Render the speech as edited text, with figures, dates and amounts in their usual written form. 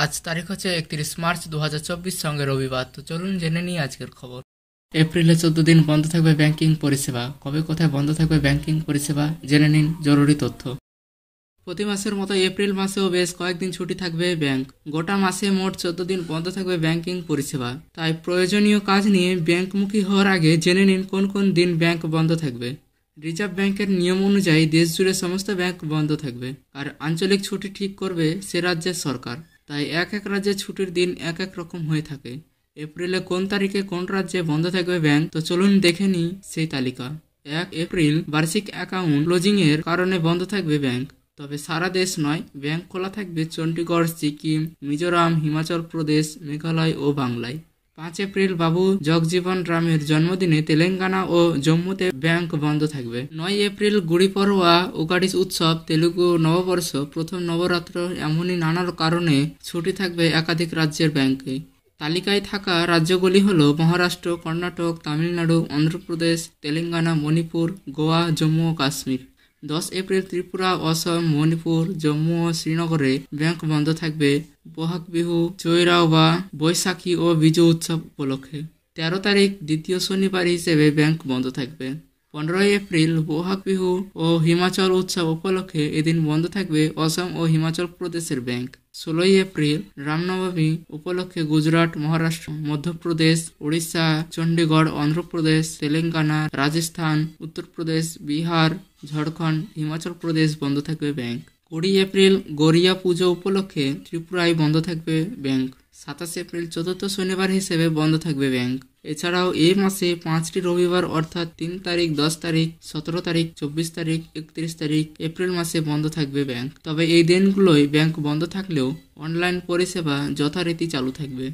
আজ তারিখ হচ্ছে 31 মার্চ 2024, সঙ্গে রবিবার। তো চলুন জেনে নিই আজকের খবর। এপ্রিলে 14 দিন বন্ধ থাকবে ব্যাংকিং পরিষেবা। কবে কোথায় বন্ধ থাকবে ব্যাংকিং পরিষেবা জেনে নিন জরুরি তথ্য। প্রতি মাসের মতো এপ্রিল মাসেও বেশ কয়েকদিন ছুটি থাকবে ব্যাংক। গোটা মাসে মোট 14 দিন বন্ধ থাকবে ব্যাংকিং পরিষেবা। তাই প্রয়োজনীয় কাজ নিয়ে ব্যাংকমুখী হওয়ার আগে জেনে নিন কোন কোন দিন ব্যাংক বন্ধ থাকবে। রিজার্ভ ব্যাংকের নিয়ম অনুযায়ী দেশ জুড়ে সমস্ত ব্যাংক বন্ধ থাকবে, আর আঞ্চলিক ছুটি ঠিক করবে সে রাজ্যের সরকার। তাই এক এক রাজ্যে ছুটির দিন এক এক রকম হয়ে থাকে। এপ্রিলে কোন তারিখে কোন রাজ্যে বন্ধ থাকবে ব্যাংক, তো চলুন দেখে নিই সেই তালিকা। 1 এপ্রিল বার্ষিক অ্যাকাউন্ট ক্লোজিং এর কারণে বন্ধ থাকবে ব্যাংক। তবে সারা দেশ নয়, ব্যাংক খোলা থাকবে চণ্ডীগড়, সিকিম, মিজোরাম, হিমাচল প্রদেশ, মেঘালয় ও বাংলায়। 5 এপ্রিল বাবু জগজীবন রামের জন্মদিনে তেলেঙ্গানা ও জম্মুতে ব্যাংক বন্ধ থাকবে। 9 এপ্রিল গুড়ি পড়োয়া, উগাড়ি উৎসব, তেলুগু নববর্ষ, প্রথম নবরাত্র, এমনই নানা কারণে ছুটি থাকবে একাধিক রাজ্যের ব্যাংকে। তালিকায় থাকা রাজ্যগুলি হল মহারাষ্ট্র, কর্ণাটক, তামিলনাড়ু, অন্ধ্রপ্রদেশ, তেলেঙ্গানা, মণিপুর, গোয়া, জম্মু ও কাশ্মীর। 10 এপ্রিল ত্রিপুরা, অসম, মণিপুর, জম্মু ও শ্রীনগরে ব্যাংক বন্ধ থাকবে বহাগ বিহু, চৈরাওবা, বৈশাখী ও বিজু উৎসব উপলক্ষে। 13 তারিখ দ্বিতীয় শনিবার হিসেবে ব্যাংক বন্ধ থাকবে। 15 এপ্রিল বহাগ বিহু ও হিমাচল উৎসব উপলক্ষে এদিন বন্ধ থাকবে অসম ও হিমাচল প্রদেশের ব্যাংক। 16 এপ্রিল রামনবমী উপলক্ষে গুজরাট, মহারাষ্ট্র, মধ্যপ্রদেশ, উড়িষ্যা, চণ্ডীগড়, অন্ধ্রপ্রদেশ, তেলেঙ্গানা, রাজস্থান, উত্তরপ্রদেশ, বিহার, ঝাড়খণ্ড, হিমাচল প্রদেশ বন্ধ থাকবে ব্যাংক। 20 এপ্রিল গড়িয়া পুজো উপলক্ষে ত্রিপুরায় বন্ধ থাকবে ব্যাংক। 27 এপ্রিল চতুর্থ শনিবার হিসেবে বন্ধ থাকবে ব্যাংক। এছাড়াও এই মাসে 5টি রবিবার অর্থাৎ 3 তারিখ, 10 তারিখ, 17 তারিখ, 24 তারিখ, 31 তারিখ এপ্রিল মাসে বন্ধ থাকবে ব্যাংক। তবে এই দিনগুলোয় ব্যাংক বন্ধ থাকলেও অনলাইন পরিষেবা যথারীতি চালু থাকবে।